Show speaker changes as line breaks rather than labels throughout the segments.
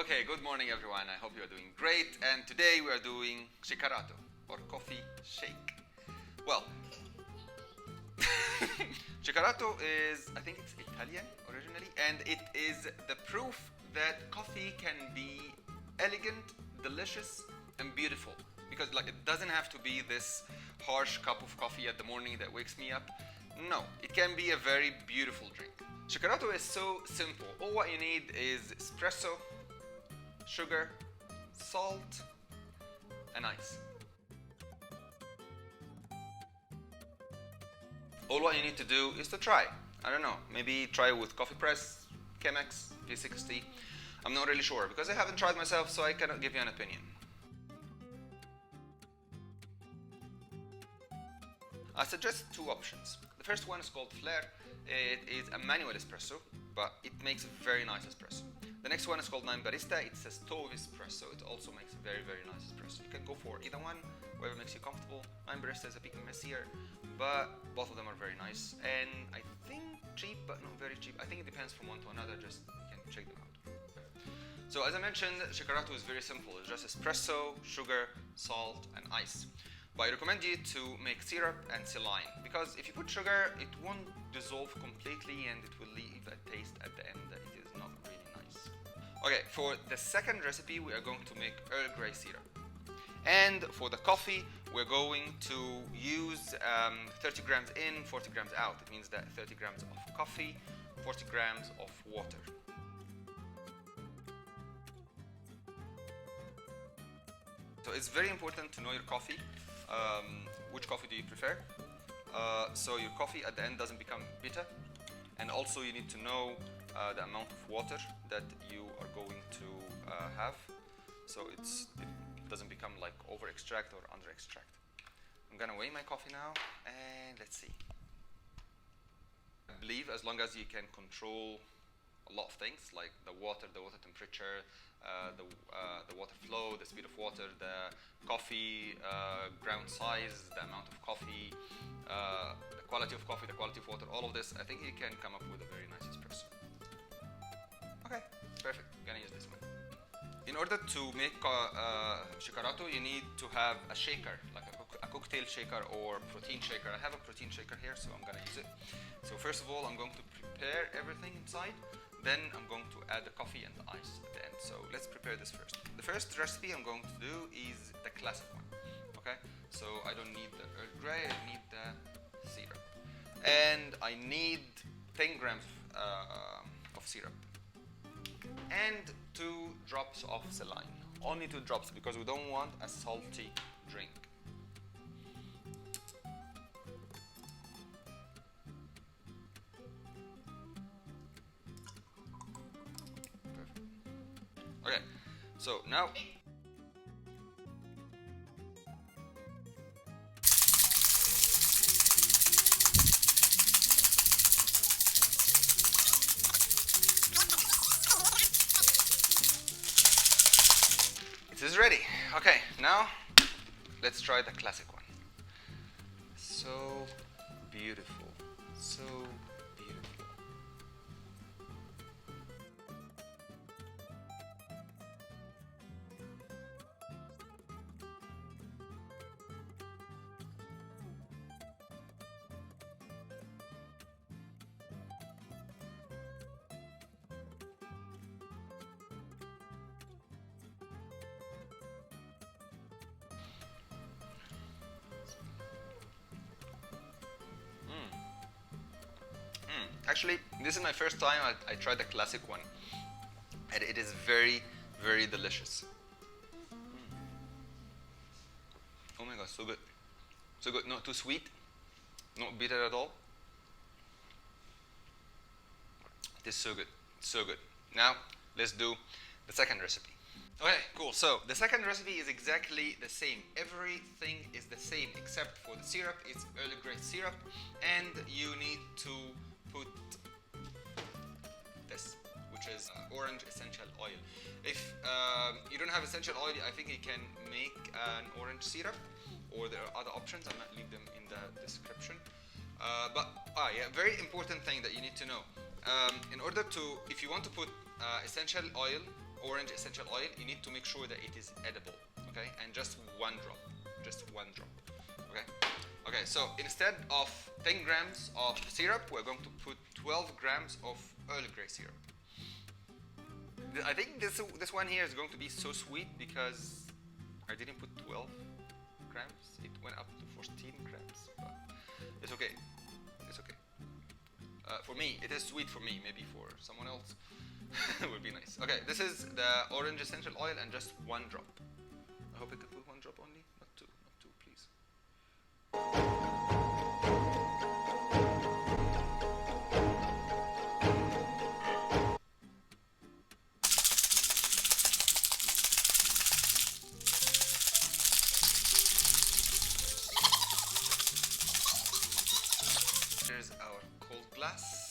Okay, good morning everyone. I hope you are doing great. And today we are doing Shakerato, or coffee shake. Well, Shakerato is, I think it's Italian originally, and it is the proof that coffee can be elegant, delicious, and beautiful. Because it doesn't have to be this harsh cup of coffee at the morning that wakes me up. No, it can be a very beautiful drink. Shakerato is so simple. All what you need is espresso, sugar, salt, and ice. All what you need to do is to try. I don't know, maybe try with coffee press, Chemex, V60. I'm not really sure because I haven't tried myself, so I cannot give you an opinion. I suggest two options. The first one is called Flair. It is a manual espresso, but it makes a very nice espresso. The next one is called 9 Barista. It's a stove espresso. It also makes a very, very nice espresso. You can go for either one, whatever makes you comfortable. 9 Barista is a bit messier, but both of them are very nice. And I think cheap, but not very cheap. I think it depends from one to another, just you can check them out. So as I mentioned, Shakerato is very simple. It's just espresso, sugar, salt, and ice. But I recommend you to make syrup and saline, because if you put sugar, it won't dissolve completely and it will leave a taste at the end that it is not really nice. Okay, for the second recipe, we are going to make Earl Grey syrup. And for the coffee, we're going to use 30 grams in, 40 grams out. It means that 30 grams of coffee, 40 grams of water. So it's very important to know your coffee. Which coffee do you prefer? So your coffee at the end doesn't become bitter, and also you need to know the amount of water that you are going to have, so it doesn't become like over extract or under extract. I'm gonna weigh my coffee now, and let's see. I believe as long as you can control a lot of things like the water temperature, the water flow, the speed of water, the coffee ground size, the amount of coffee, the quality of coffee, the quality of water, all of this, I think you can come up with a very nice espresso. Okay, perfect. I'm gonna use this one. In order to make Shakerato, you need to have a shaker, like a cocktail shaker or protein shaker. I have a protein shaker here, so I'm gonna use it. So first of all, I'm going to prepare everything inside. Then I'm going to add the coffee and the ice at the end. So let's prepare this first. The first recipe I'm going to do is the classic one. Okay, so I don't need the Earl Grey, I need the syrup. And I need 10 grams of syrup. And 2 drops of saline. Only 2 drops because we don't want a salty drink. Okay, so now it is ready. Okay, now let's try the classic one. So beautiful, so beautiful. Actually, this is my first time I tried the classic one, and it is very, very delicious. Oh my god, so good. So good, not too sweet, not bitter at all. It is so good, so good. Now, let's do the second recipe. Okay, cool. So the second recipe is exactly the same. Everything is the same except for the syrup. It's Earl Grey syrup, and you need to put this, which is orange essential oil. If you don't have essential oil, I think you can make an orange syrup, or there are other options. I might leave them in the description. Yeah, very important thing that you need to know. In order to, if you want to put essential oil orange essential oil, you need to make sure that it is edible, okay? And just one drop, okay? Okay, so instead of 10 grams of syrup, we're going to put 12 grams of Earl Grey syrup. I think this one here is going to be so sweet because I didn't put 12 grams. It went up to 14 grams, but it's okay. It's okay. For me, it is sweet for me. Maybe for someone else, it would be nice. Okay, this is the orange essential oil and just one drop. I hope I could put one drop only, not two, please. Here's our cold glass.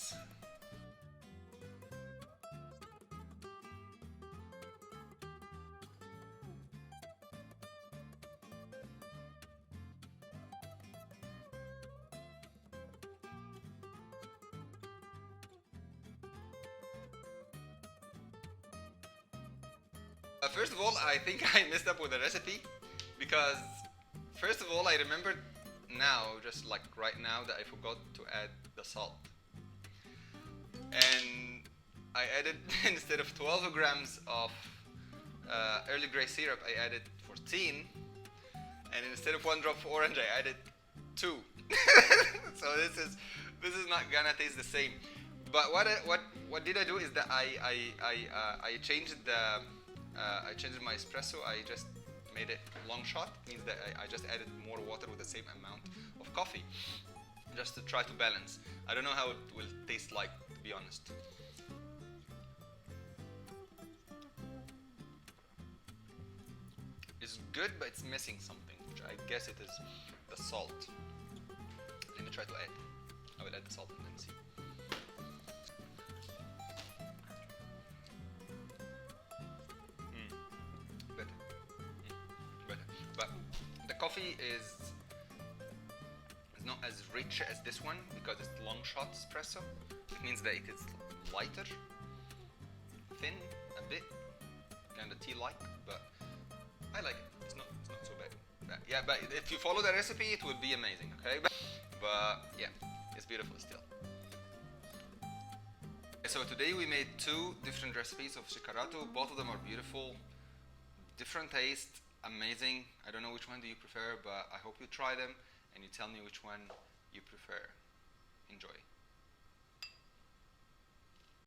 First of all, I think I messed up with the recipe because first of all, I remembered now, just like right now, that I forgot to add the salt. And I added, instead of 12 grams of Earl Grey syrup, I added 14. And instead of one drop of orange, I added 2. So this is not gonna taste the same. But what did I do is that I changed my espresso. I just made it long shot. Means that I just added more water with the same amount of coffee, just to try to balance. I don't know how it will taste like, to be honest. It's good, but it's missing something, which I guess it is the salt. Let me try to add. I will add the salt and then see. But the coffee is not as rich as this one because it's long shot espresso. It means that it is lighter, thin a bit, kind of tea-like, but I like it. It's not so bad. Yeah, but if you follow the recipe, it will be amazing. Okay, but yeah, it's beautiful still. So today we made 2 different recipes of Shakerato. Both of them are beautiful, different taste. Amazing. I don't know which one do you prefer, but I hope you try them and you tell me which one you prefer. Enjoy.